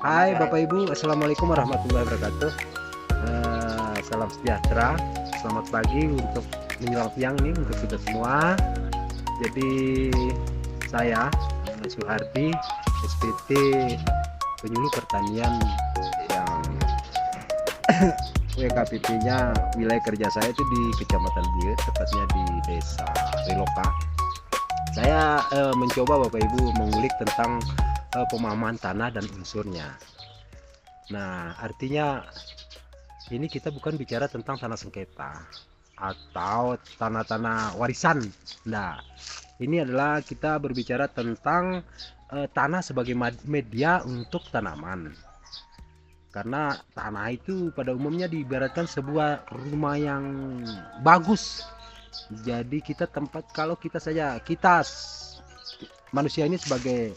Hai Bapak Ibu, Assalamualaikum warahmatullahi wabarakatuh. Salam sejahtera, selamat pagi untuk menjelang siang nih untuk kita semua. Jadi saya Suhardi, SPT Penyuluh Pertanian yang WKPP-nya wilayah kerja saya itu di Kecamatan Bieu, tepatnya di Desa Riloka. Saya mencoba Bapak Ibu mengulik tentang pemahaman tanah dan unsurnya. Nah, artinya ini kita bukan bicara tentang tanah sengketa atau tanah-tanah warisan. Nah, ini adalah kita berbicara tentang tanah sebagai media untuk tanaman. Karena tanah itu pada umumnya diibaratkan sebuah rumah yang bagus. Jadi kita tempat kalau kita saja manusia ini sebagai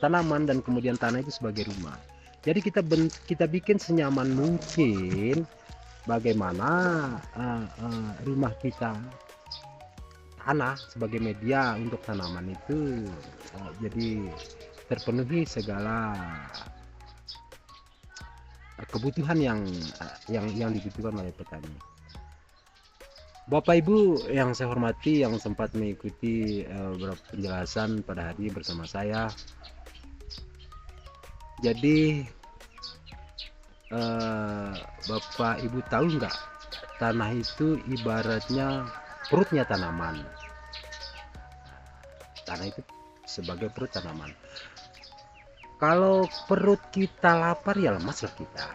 tanaman dan kemudian tanah itu sebagai rumah. Jadi kita bikin senyaman mungkin bagaimana rumah kita tanah sebagai media untuk tanaman itu jadi terpenuhi segala kebutuhan yang dibutuhkan oleh petani. Bapak Ibu yang saya hormati, yang sempat mengikuti beberapa penjelasan pada hari ini bersama saya. Jadi Bapak Ibu tahu nggak, tanah itu ibaratnya perutnya tanaman. Tanah itu sebagai perut tanaman. Kalau perut kita lapar ya lemaslah kita.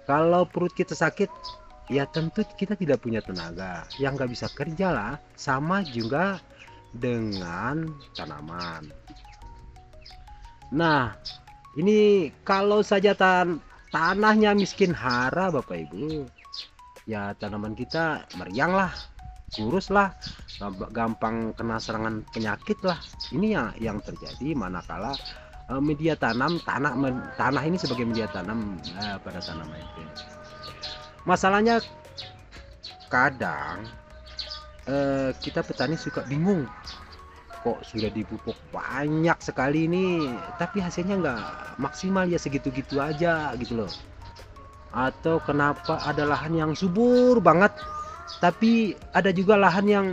Kalau perut kita sakit ya tentu kita tidak punya tenaga, yang nggak bisa kerja lah. Sama juga dengan tanaman. Nah, ini kalau saja tanahnya miskin hara Bapak Ibu, ya tanaman kita meriang lah, kurus lah, gampang kena serangan penyakit lah. Ini yang terjadi manakala media tanah ini sebagai media tanam pada tanaman itu. Masalahnya kadang kita petani suka bingung, kok sudah dipupuk banyak sekali ini tapi hasilnya nggak maksimal, ya segitu-gitu aja gitu loh. Atau kenapa ada lahan yang subur banget tapi ada juga lahan yang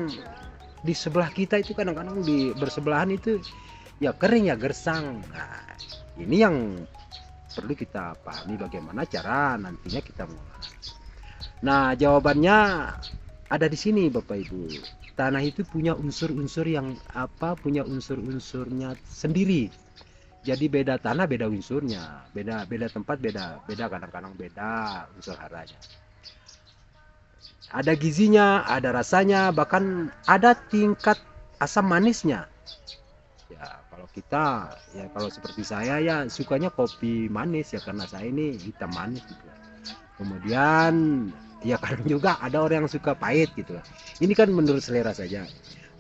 di sebelah kita itu kadang-kadang di bersebelahan itu ya kering, ya gersang. Nah, ini yang perlu kita pahami bagaimana cara nantinya kita mengolah. Nah, jawabannya ada di sini Bapak Ibu. Tanah itu punya unsur-unsur yang punya unsur-unsurnya sendiri. Jadi beda tanah beda unsurnya, beda tempat beda kadang-kadang beda unsur haranya. Ada gizinya, ada rasanya, bahkan ada tingkat asam manisnya. Ya, kalau seperti saya ya sukanya kopi manis ya, karena saya ini hitam manis gitu. Kemudian ya kadang juga ada orang yang suka pahit gitu. Ini kan menurut selera saja.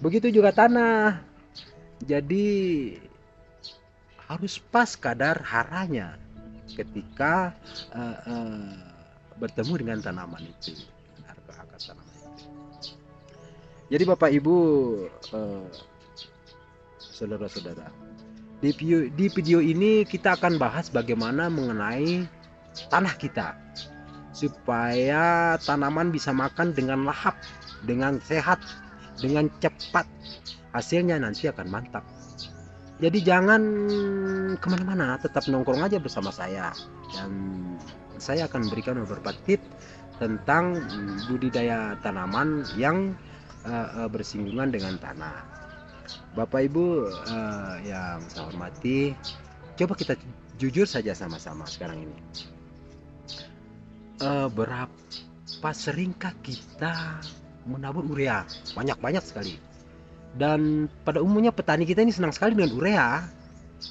Begitu juga tanah. Jadi harus pas kadar haranya ketika bertemu dengan tanaman itu, akar tanaman itu. Jadi Bapak Ibu, saudara-saudara, di video ini kita akan bahas bagaimana mengenai tanah kita supaya tanaman bisa makan dengan lahap, dengan sehat, dengan cepat, hasilnya nanti akan mantap. Jadi jangan kemana-mana, tetap nongkrong aja bersama saya, dan saya akan memberikan beberapa tips tentang budidaya tanaman yang bersinggungan dengan tanah. Bapak Ibu yang saya hormati, coba kita jujur saja sama-sama sekarang ini. Berapa seringkah kita menabur urea? Banyak sekali. Dan pada umumnya petani kita ini senang sekali dengan urea,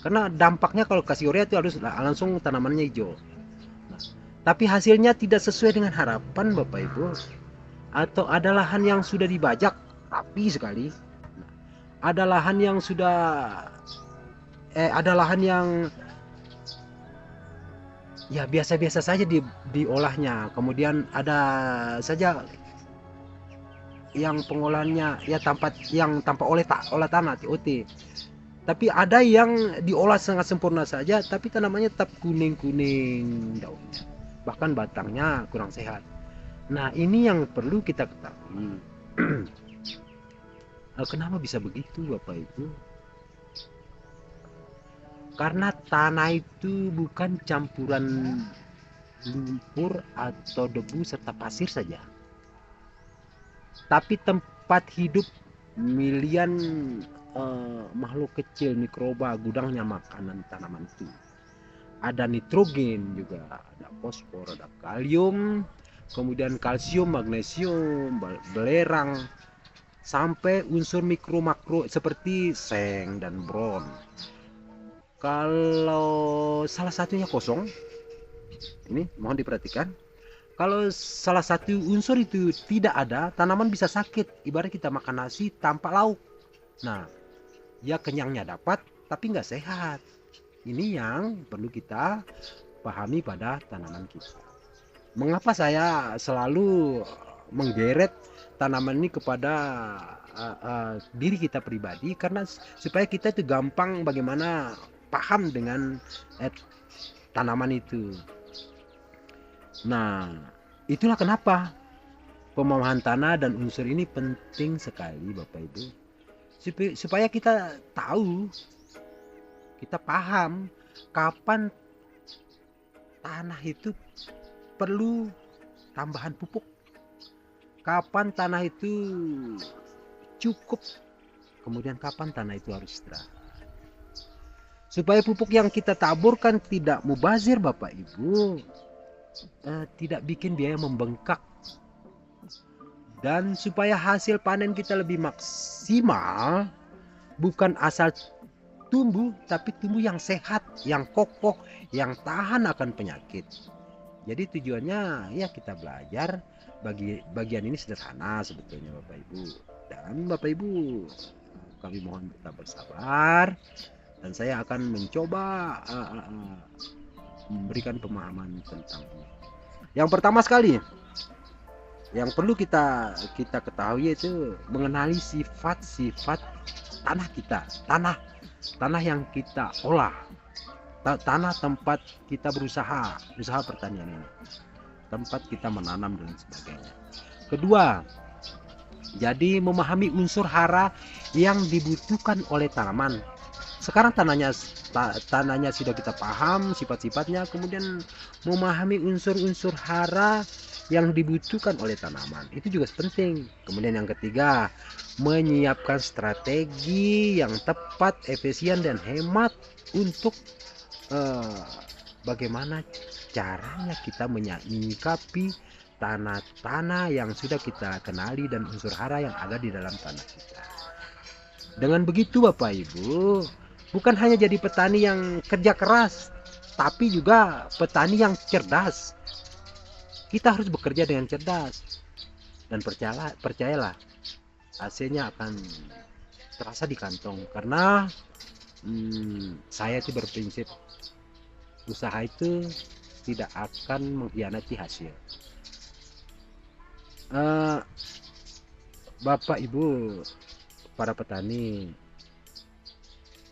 karena dampaknya kalau kasih urea itu harus langsung tanamannya hijau. Nah, tapi hasilnya tidak sesuai dengan harapan Bapak Ibu. Atau ada lahan yang sudah dibajak rapi sekali, ada lahan yang ada lahan yang ya biasa-biasa saja diolahnya. Kemudian ada saja yang pengolahannya ya tanpa olah tanah TOT. Tapi ada yang diolah sangat sempurna saja, tapi tanamannya tetap kuning-kuning daunnya. Bahkan batangnya kurang sehat. Nah, ini yang perlu kita ketahui. Kenapa bisa begitu, Bapak Ibu? Karena tanah itu bukan campuran lumpur atau debu serta pasir saja, tapi tempat hidup milian makhluk kecil, mikroba, gudangnya makanan tanaman itu. Ada nitrogen juga, ada fosfor, ada kalium, kemudian kalsium, magnesium, belerang, sampai unsur mikro makro seperti seng dan bron. Kalau salah satunya kosong, ini mohon diperhatikan, kalau salah satu unsur itu tidak ada, tanaman bisa sakit. Ibarat kita makan nasi tanpa lauk. Nah, ya kenyangnya dapat, tapi nggak sehat. Ini yang perlu kita pahami pada tanaman kita. Mengapa saya selalu menggeret tanaman ini kepada diri kita pribadi? Karena supaya kita itu gampang bagaimana paham dengan tanaman itu. Nah, itulah kenapa pemahaman tanah dan unsur ini penting sekali, Bapak Ibu. Supaya kita tahu, kita paham kapan tanah itu perlu tambahan pupuk, kapan tanah itu cukup, kemudian kapan tanah itu harus istirahat. Supaya pupuk yang kita taburkan tidak mubazir, Bapak Ibu, tidak bikin biaya membengkak, dan supaya hasil panen kita lebih maksimal, bukan asal tumbuh, tapi tumbuh yang sehat, yang kokoh, yang tahan akan penyakit. Jadi tujuannya ya kita belajar, bagian ini sederhana sebetulnya, Bapak Ibu. Dan Bapak Ibu, kami mohon tetap bersabar, dan saya akan mencoba memberikan pemahaman tentang ini. Yang pertama sekali yang perlu kita ketahui itu mengenali sifat-sifat tanah kita, tanah yang kita olah, tanah tempat kita usaha pertanian ini, tempat kita menanam dan sebagainya. Kedua, jadi memahami unsur hara yang dibutuhkan oleh tanaman. Sekarang tanahnya sudah kita paham sifat-sifatnya, kemudian memahami unsur-unsur hara yang dibutuhkan oleh tanaman, itu juga penting. Kemudian yang ketiga, menyiapkan strategi yang tepat, efisien dan hemat untuk bagaimana caranya kita menyikapi tanah-tanah yang sudah kita kenali dan unsur hara yang ada di dalam tanah kita. Dengan begitu, Bapak Ibu, bukan hanya jadi petani yang kerja keras, tapi juga petani yang cerdas. Kita harus bekerja dengan cerdas, dan percayalah hasilnya akan terasa di kantong. Karena saya itu berprinsip, usaha itu tidak akan mengkhianati hasil. Bapak Ibu, para petani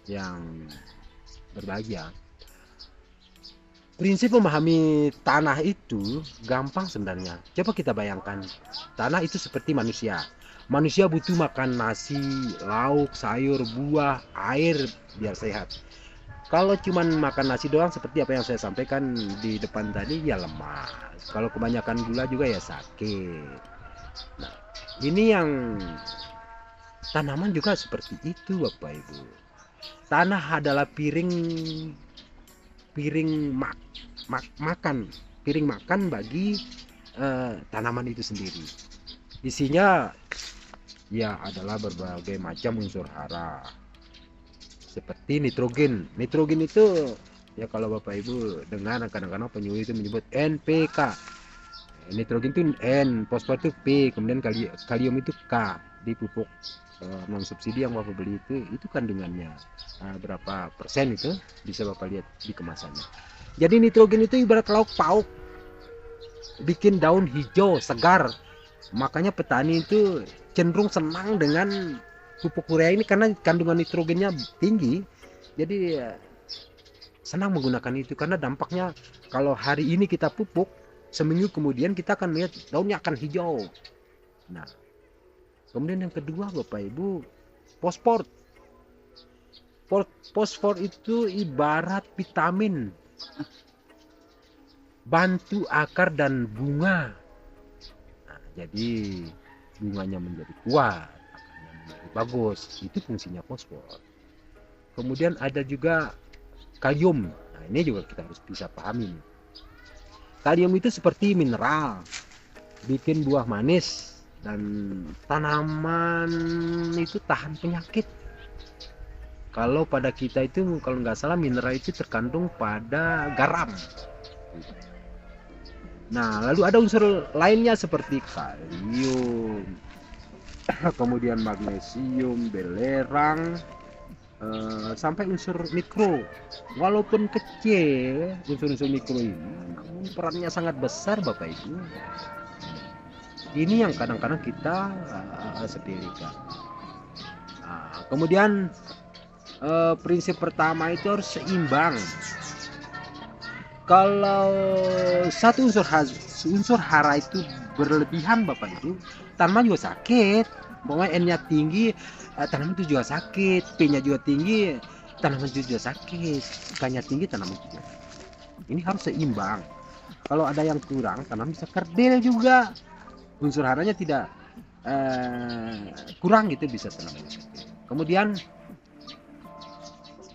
yang berbahagia, prinsip memahami tanah itu gampang sebenarnya. Coba kita bayangkan, tanah itu seperti manusia. Manusia butuh makan nasi, lauk, sayur, buah, air biar sehat. Kalau cuma makan nasi doang seperti apa yang saya sampaikan di depan tadi, ya lemah. Kalau kebanyakan gula juga ya sakit. Nah, ini yang tanaman juga seperti itu, Bapak Ibu. Tanah adalah piring makan bagi tanaman itu sendiri. Isinya ya adalah berbagai macam unsur hara seperti nitrogen. Nitrogen itu ya kalau Bapak Ibu dengar kadang-kadang penyuluh itu menyebut NPK. Nitrogen itu N, fosfor itu P, kemudian kalium itu K di pupuk non subsidi yang Bapak beli itu kandungannya berapa persen itu bisa Bapak lihat di kemasannya. Jadi nitrogen itu ibarat lauk pauk, bikin daun hijau segar. Makanya petani itu cenderung senang dengan pupuk urea ini karena kandungan nitrogennya tinggi, Jadi senang menggunakan itu karena dampaknya kalau hari ini kita pupuk, seminggu kemudian kita akan melihat daunnya akan hijau. Nah, kemudian yang kedua Bapak Ibu, fosfor. Fosfor itu ibarat vitamin, bantu akar dan bunga. Nah, jadi bunganya menjadi kuat, akarnya menjadi bagus. Itu fungsinya fosfor. Kemudian ada juga kalium. Nah, ini juga kita harus bisa pahami. Kalium itu seperti mineral, bikin buah manis dan tanaman itu tahan penyakit. Kalau pada kita itu kalau nggak salah mineral itu terkandung pada garam. Nah, lalu ada unsur lainnya seperti kalium, kemudian magnesium, belerang, sampai unsur mikro. Walaupun kecil unsur-unsur mikro ini, namun perannya sangat besar Bapak Ibu. Ini yang kadang-kadang kita sepelekan. Kemudian prinsip pertama itu harus seimbang. Kalau satu unsur hara itu berlebihan Bapak Ibu, tanaman juga sakit. Pokoknya N-nya tinggi, tanaman itu juga sakit. P-nya juga tinggi, tanaman itu juga sakit. K-nya tinggi, tanaman juga sakit. Ini harus seimbang. Kalau ada yang kurang, tanaman bisa kerdil juga. Unsur haranya tidak kurang gitu, bisa tanaman kerdil. Kemudian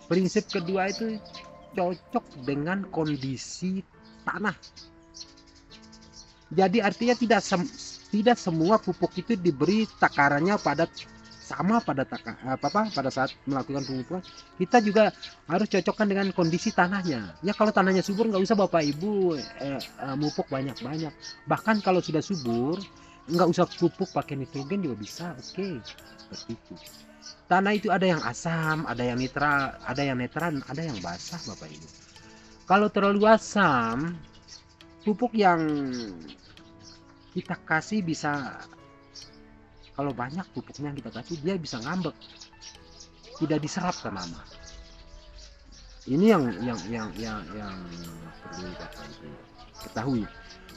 prinsip kedua itu cocok dengan kondisi tanah. Jadi artinya tidak semua pupuk itu diberi takarannya pada sama pada saat melakukan pemupukan. Kita juga harus cocokkan dengan kondisi tanahnya. Ya kalau tanahnya subur nggak usah Bapak Ibu mupuk banyak-banyak. Bahkan kalau sudah subur nggak usah pupuk pakai nitrogen juga bisa. Oke, seperti itu. Tanah itu ada yang asam, ada yang netral, ada yang basah Bapak Ibu. Kalau terlalu asam, pupuk yang kita kasih bisa, kalau banyak pupuknya yang kita kasih dia bisa ngambek, tidak diserap tanaman. Ini yang perlu Bapak Ibu ketahui.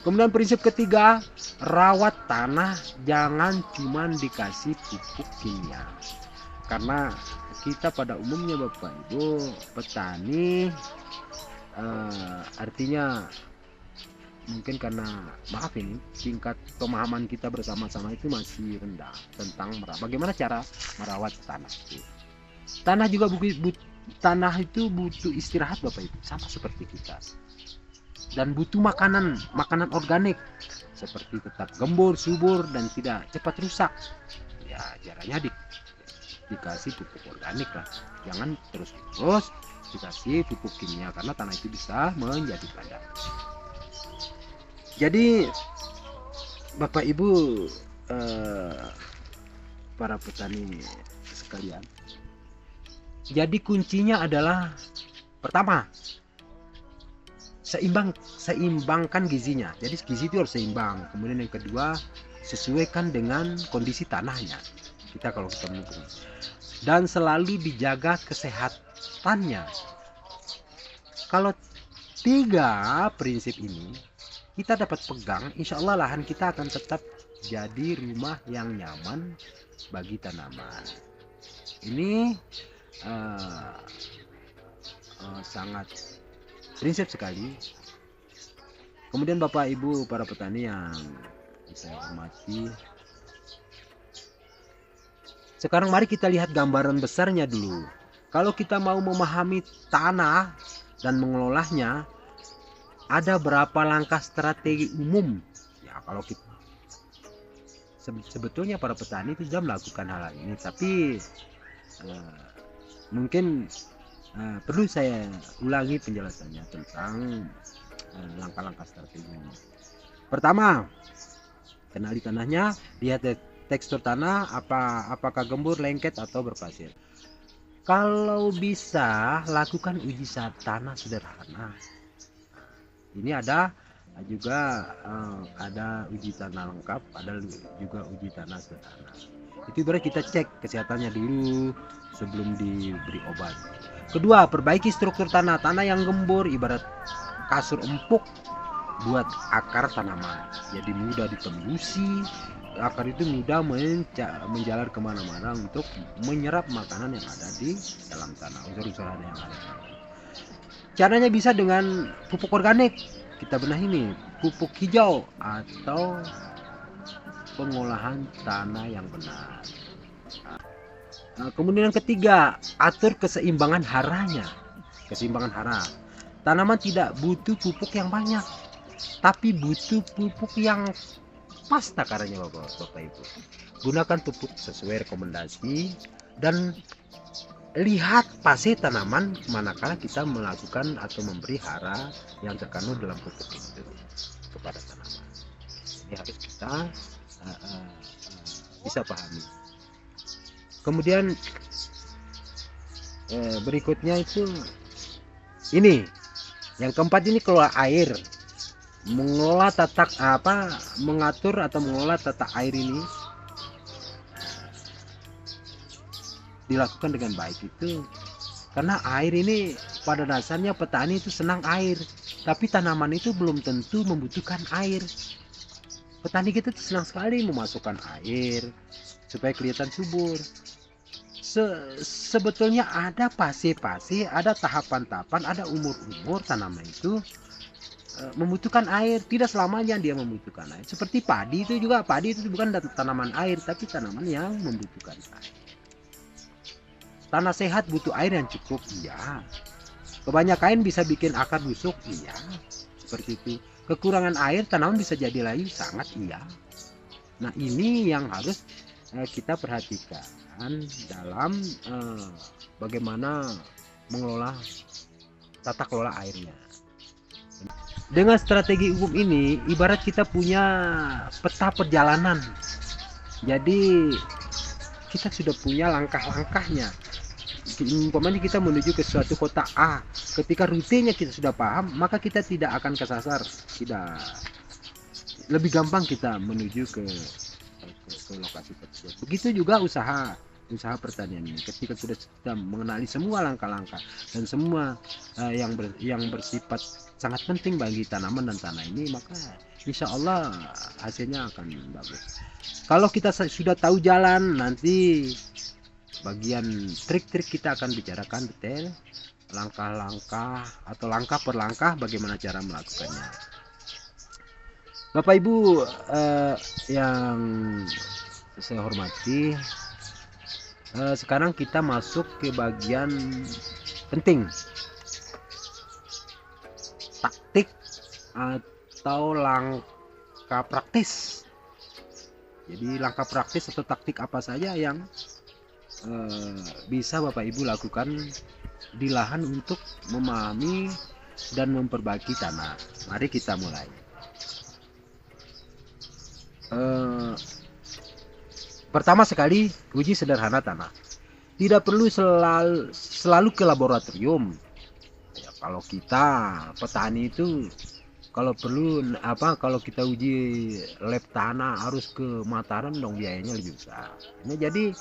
Kemudian prinsip ketiga, rawat tanah, jangan cuma dikasih pupuk kimia. Karena kita pada umumnya Bapak Ibu petani, artinya mungkin karena maaf ini tingkat pemahaman kita bersama-sama itu masih rendah tentang bagaimana cara merawat tanah. Tanah juga tanah itu butuh istirahat Bapak Ibu, sama seperti kita. Dan butuh makanan organik seperti tetap gembur, subur dan tidak cepat rusak. Ya caranya dikasih pupuk organik lah, jangan terus dikasih pupuk kimia karena tanah itu bisa menjadi padat. Jadi Bapak Ibu para petani sekalian, jadi kuncinya adalah pertama seimbangkan gizinya. Jadi gizi itu harus seimbang. Kemudian yang kedua, sesuaikan dengan kondisi tanahnya. Kalau kita menukung, dan selalu dijaga kesehatannya. Kalau 3 prinsip ini kita dapat pegang, insya Allah lahan kita akan tetap jadi rumah yang nyaman bagi tanaman. Ini sangat prinsip sekali. Kemudian Bapak Ibu para petani yang saya hormati, sekarang mari kita lihat gambaran besarnya dulu. Kalau kita mau memahami tanah dan mengelolanya, ada berapa langkah strategi umum. Ya kalau kita sebetulnya para petani itu sudah melakukan hal ini, tapi mungkin perlu saya ulangi penjelasannya tentang langkah-langkah strategi ini. Pertama, kenali tanahnya, lihat tekstur tanah, apakah gembur, lengket atau berpasir. Kalau bisa lakukan uji tanah sederhana. Ini ada juga ada uji tanah lengkap, ada juga uji tanah sederhana. Itu ibarat kita cek kesehatannya dulu sebelum diberi obat. Kedua, perbaiki struktur tanah. Tanah yang gembur ibarat kasur empuk buat akar tanaman, jadi mudah ditembusi. Akar itu mudah menjalar kemana-mana untuk menyerap makanan yang ada di dalam tanah, unsur-unsur yang ada. Caranya bisa dengan pupuk organik. Kita benahi ini pupuk hijau atau pengolahan tanah yang benar. Nah, kemudian yang ketiga, atur keseimbangan haranya. Keseimbangan hara. Tanaman tidak butuh pupuk yang banyak, tapi butuh pupuk yang pas takarannya Bapak Ibu. Gunakan pupuk sesuai rekomendasi dan lihat fase tanaman manakala kita melakukan atau memberi hara yang terkandung dalam pupuk itu kepada tanaman. Ini harus kita bisa pahami. Kemudian berikutnya itu ini yang keempat, ini kelola air. Mengelola mengatur atau mengelola tata air ini dilakukan dengan baik itu karena air ini pada dasarnya petani itu senang air, tapi tanaman itu belum tentu membutuhkan air. Petani kita itu senang sekali memasukkan air supaya kelihatan subur. Sebetulnya ada fase-fase, ada tahapan-tahapan, ada umur-umur tanaman itu membutuhkan air. Tidak selamanya dia membutuhkan air. Seperti padi itu juga, padi itu bukan tanaman air, tapi tanaman yang membutuhkan air. Tanah sehat butuh air yang cukup, iya. Kebanyakan bisa bikin akar busuk, iya. Seperti itu. Kekurangan air tanaman bisa jadi layu, sangat iya. Nah, ini yang harus kita perhatikan dalam bagaimana mengelola tata kelola airnya. Dengan strategi umum ini ibarat kita punya peta perjalanan. Jadi kita sudah punya langkah-langkahnya. Umpamanya kita menuju ke suatu kota A, ketika rutenya kita sudah paham, maka kita tidak akan kesasar, tidak, lebih gampang kita menuju ke lokasi tersebut. Begitu juga usaha pertanian ini, ketika sudah kita mengenali semua langkah-langkah dan semua yang bersifat sangat penting bagi tanaman dan tanah ini, maka insya Allah hasilnya akan bagus. Kalau kita sudah tahu jalan, nanti bagian trik-trik kita akan bicarakan detail langkah-langkah atau langkah per langkah bagaimana cara melakukannya. Bapak Ibu yang saya hormati, sekarang kita masuk ke bagian penting, taktik atau langkah praktis. Jadi langkah praktis atau taktik apa saja yang bisa Bapak Ibu lakukan di lahan untuk memahami dan memperbaiki tanah. Mari kita mulai. Pertama sekali, uji sederhana tanah. Tidak perlu selalu ke laboratorium. Ya, kalau kita petani itu kalau perlu kalau kita uji lab tanah harus ke Mataram dong, biayanya lebih besar. Nah, jadi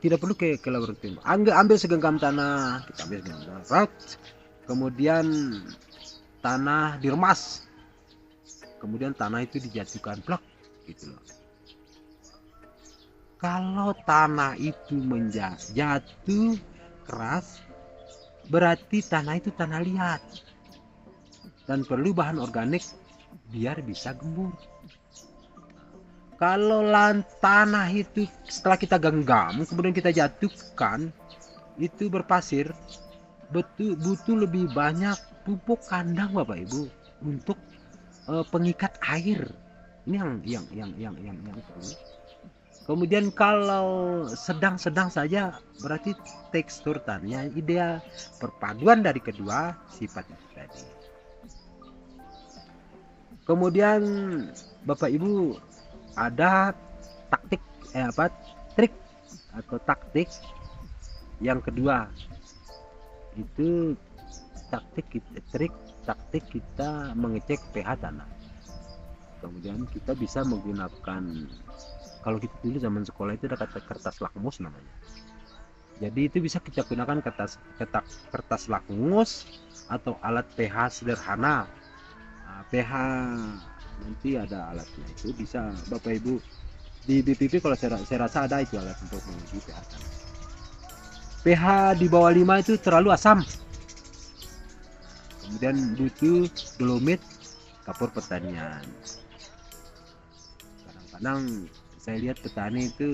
tidak perlu ke laboratorium. Ambil segenggam tanah, kita ambil segenggam tanah, kemudian tanah diremas, kemudian tanah itu dijatuhkan plak gitu loh. Kalau tanah itu jatuh keras, berarti tanah itu tanah liat dan perlu bahan organik biar bisa gembur. Kalau tanah itu setelah kita genggam kemudian kita jatuhkan itu berpasir, butuh lebih banyak pupuk kandang Bapak Ibu untuk pengikat air. Ini yang perlu. Kemudian kalau sedang-sedang saja berarti tekstur tanahnya ideal, perpaduan dari kedua sifat itu tadi. Kemudian Bapak Ibu ada trik atau taktik yang kedua, itu taktik kita mengecek pH tanah. Kemudian kita bisa menggunakan Kalau kita dulu zaman sekolah itu ada kata kertas lakmus namanya. Jadi itu bisa kita gunakan kertas lakmus atau alat pH sederhana. Nah, pH nanti ada alatnya, itu bisa Bapak Ibu di BPP. Kalau saya rasa ada itu alat untuk menguji pH. pH di bawah 5 itu terlalu asam. Kemudian butuh dolomit kapur pertanian. Kadang-kadang saya lihat petani itu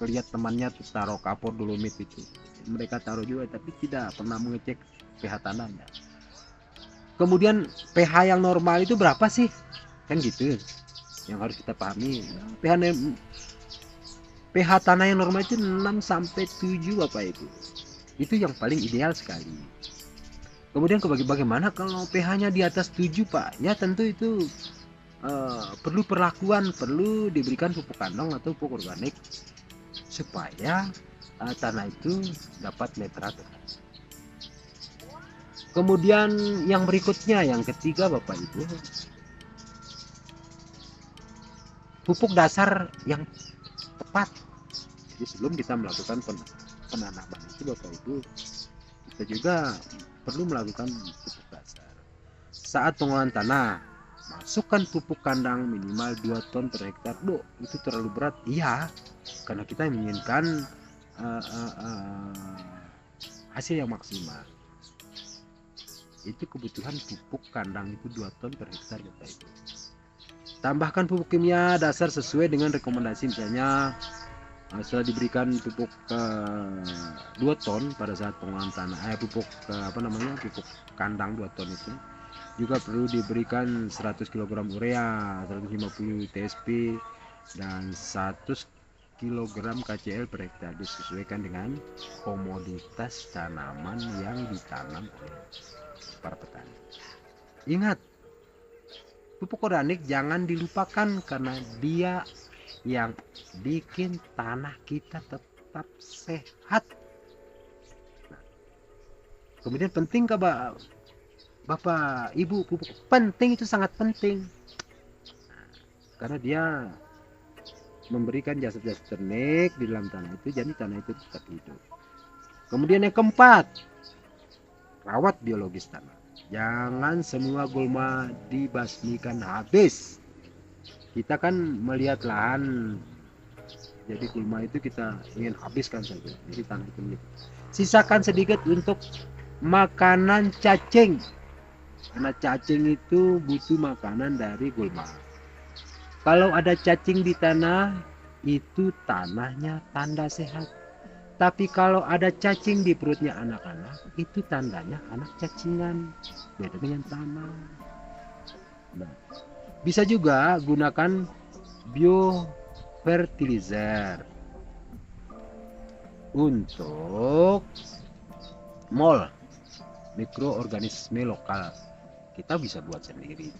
lihat temannya tuh taruh kapur dolomit itu, mereka taruh juga tapi tidak pernah mengecek pH tanahnya. Kemudian pH yang normal itu berapa sih, kan gitu yang harus kita pahami. pH tanah yang normal itu 6 sampai 7 Bapak Ibu, itu yang paling ideal sekali. Kemudian bagaimana kalau pH-nya di atas 7 Pak? Ya tentu itu perlu perlu diberikan pupuk kandang atau pupuk organik supaya tanah itu dapat netral. Kemudian yang berikutnya, yang ketiga Bapak Ibu, pupuk dasar yang tepat. Jadi sebelum kita melakukan penanaman itu Bapak Ibu, kita juga perlu melakukan pupuk dasar. Saat pengolahan tanah, masukkan pupuk kandang minimal 2 ton per hektar. Loh, itu terlalu berat. Iya, karena kita menginginkan hasil yang maksimal. Itu kebutuhan pupuk kandang itu 2 ton per hektar Bapak Ibu. Tambahkan pupuk kimia dasar sesuai dengan rekomendasi, misalnya setelah diberikan pupuk 2 ton pada saat pengolahan tanah, pupuk pupuk kandang 2 ton itu juga perlu diberikan 100 kg urea, 150 TSP dan 100 kg KCl per hektar, disesuaikan dengan komoditas tanaman yang ditanam oleh para petani. Ingat, pupuk organik jangan dilupakan karena dia yang bikin tanah kita tetap sehat. Nah, kemudian penting ke Bapak Ibu, pupuk penting, itu sangat penting. Nah, karena dia memberikan jasa-jasa ternik di dalam tanah itu, jadi tanah itu tetap hidup. Kemudian yang keempat, rawat biologis tanah. Jangan semua gulma dibasmikan habis. Kita kan melihat lahan, jadi gulma itu kita ingin habiskan saja, jadi tanah itu sisakan sedikit untuk makanan cacing, karena cacing itu butuh makanan dari gulma. Kalau ada cacing di tanah, itu tanahnya tanda sehat. Tapi kalau ada cacing di perutnya anak-anak, itu tandanya anak cacingan. Beda dengan tanah. Nah, bisa juga gunakan biofertilizer untuk mikroorganisme lokal. Kita bisa buat sendiri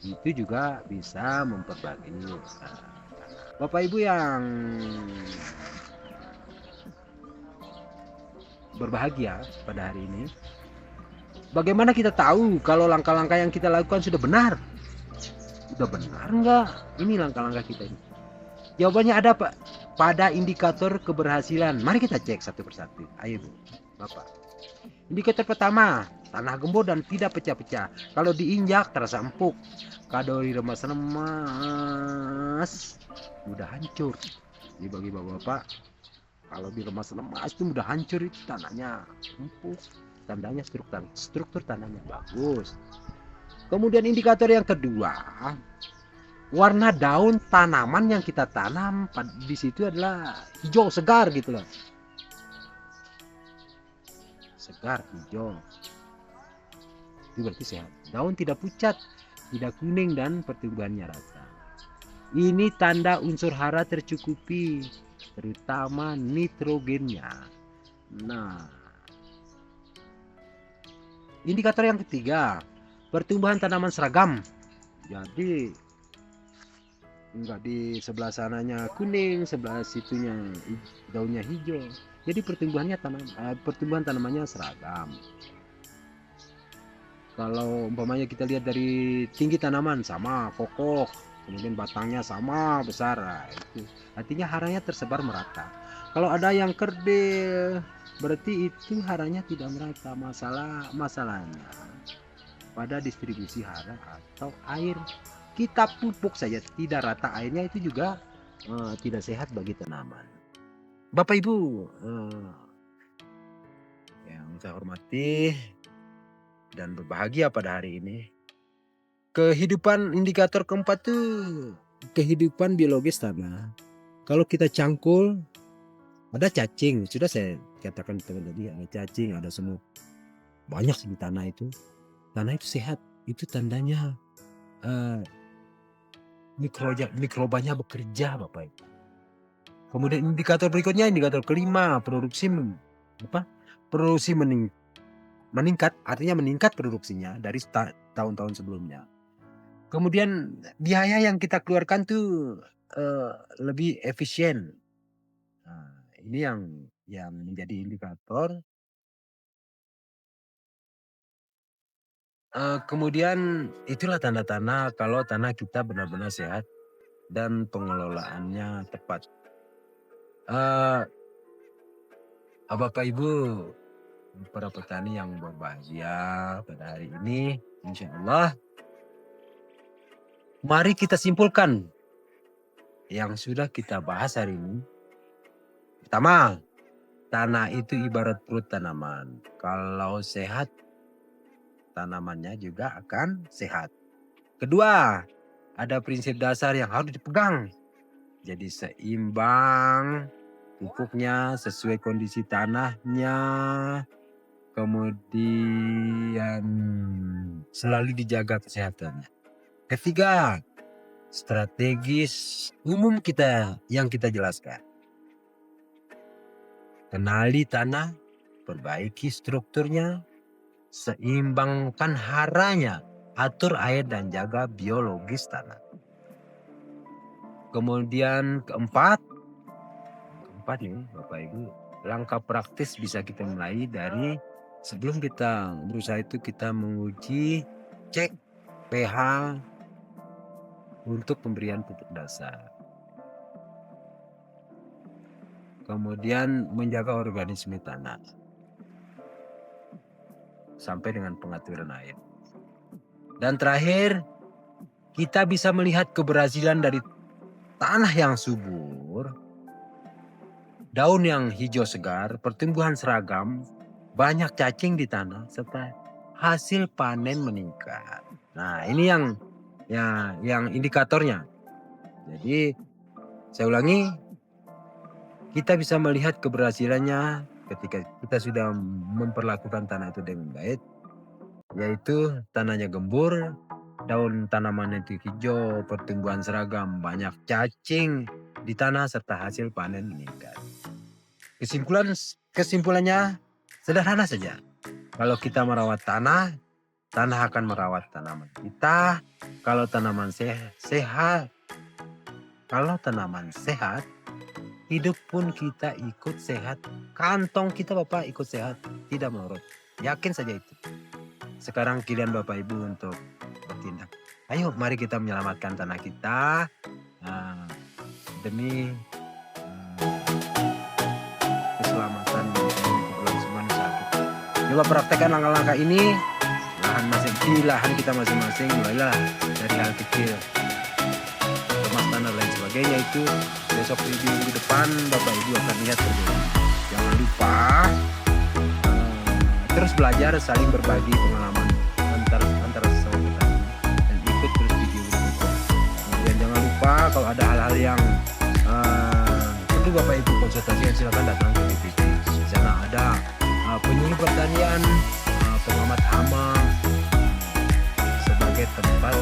itu juga bisa memperbaiki. Bapak Ibu yang berbahagia pada hari ini, bagaimana kita tahu kalau langkah-langkah yang kita lakukan sudah benar? Sudah benar enggak ini langkah-langkah kita ini? Jawabannya ada Pak pada indikator keberhasilan. Mari kita cek satu persatu. Ayo Bu, Bapak. Indikator pertama, tanah gembur dan tidak pecah-pecah. Kalau diinjak terasa empuk. Kalau diremas-remas mudah hancur. Ini bagi Bapak-bapak, kalau diremas-remas itu mudah hancur, itu tanahnya empuk. Tandanya struktur tanahnya bagus. Kemudian indikator yang kedua, warna daun tanaman yang kita tanam di situ adalah hijau segar gitu loh. Segar hijau. Itu berarti sehat. Daun tidak pucat, tidak kuning dan pertumbuhannya rata. Ini tanda unsur hara tercukupi, terutama nitrogennya. Nah, indikator yang ketiga, pertumbuhan tanaman seragam. Jadi enggak di sebelah sananya kuning, sebelah situnya daunnya hijau. Jadi pertumbuhan tanamannya seragam. Kalau umpamanya kita lihat dari tinggi tanaman sama kokoh, kemudian batangnya sama besar. Nah, itu artinya haranya tersebar merata. Kalau ada yang kerdil, berarti itu haranya tidak merata. Masalahnya pada distribusi hara atau air. Kita pupuk saja tidak rata airnya, itu juga tidak sehat bagi tanaman. Bapak Ibu yang saya hormati dan berbahagia pada hari ini, kehidupan indikator keempat tuh kehidupan biologis tanah. Kalau kita cangkul, ada cacing, sudah saya katakan tadi, ada cacing, ada semut, banyak di tanah itu. Tanah itu sehat, itu tandanya mikrobanya bekerja, Bapak Ibu. Kemudian indikator berikutnya, indikator kelima, produksi meningkat, artinya meningkat produksinya dari tahun-tahun sebelumnya. Kemudian biaya yang kita keluarkan tuh lebih efisien. Nah, ini yang menjadi indikator. Kemudian itulah tanda-tanda kalau tanah kita benar-benar sehat dan pengelolaannya tepat. Bapak Ibu, para petani yang berbahagia pada hari ini, insya Allah, mari kita simpulkan yang sudah kita bahas hari ini. Pertama, tanah itu ibarat perut tanaman. Kalau sehat, tanamannya juga akan sehat. Kedua, ada prinsip dasar yang harus dipegang. Jadi seimbang pupuknya sesuai kondisi tanahnya. Kemudian selalu dijaga kesehatannya. Ketiga, strategis umum yang kita jelaskan. Kenali tanah, perbaiki strukturnya, seimbangkan haranya, atur air dan jaga biologis tanah. Kemudian keempat ini Bapak Ibu, langkah praktis bisa kita mulai dari sebelum kita berusaha itu kita menguji cek pH untuk pemberian pupuk dasar. Kemudian menjaga organisme tanah sampai dengan pengaturan air. Dan terakhir, kita bisa melihat keberhasilan dari tanah yang subur, daun yang hijau segar, pertumbuhan seragam, banyak cacing di tanah, serta hasil panen meningkat. Nah, ini yang indikatornya. Jadi, saya ulangi, kita bisa melihat keberhasilannya ketika kita sudah memperlakukan tanah itu dengan baik, yaitu tanahnya gembur, daun tanaman itu hijau, pertumbuhan seragam, banyak cacing di tanah, serta hasil panen meningkat. Kesimpulannya sederhana saja. Kalau kita merawat tanah, tanah akan merawat tanaman kita. Kalau tanaman sehat, hidup pun kita ikut sehat. Kantong kita Bapak ikut sehat, tidak melorot. Yakin saja itu. Sekarang giliran Bapak Ibu untuk bertindak. Ayo mari kita menyelamatkan tanah kita demi keselamatan keberlangsungan usaha kita. Coba praktekkan langkah-langkah ini. Lahan kita masing-masing, mulailah dari hal kecil. Kemas tanah dan lain sebagainya, itu besok di minggu depan Bapak Ibu akan lihat perbedaan. Jangan lupa terus belajar, saling berbagi pengalaman antara sesama petani dan ikut terus video berikutnya. Kemudian jangan lupa kalau ada hal-hal yang perlu Bapak Ibu konsultasikan, silakan datang ke DPP. Di sana ada penyuluh pertanian, pengamat hama, sebagai tempat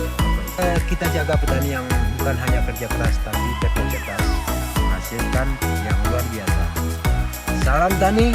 kita jaga petani yang bukan hanya kerja keras tapi kerja cerdas, menghasilkan yang luar biasa. Salam tani.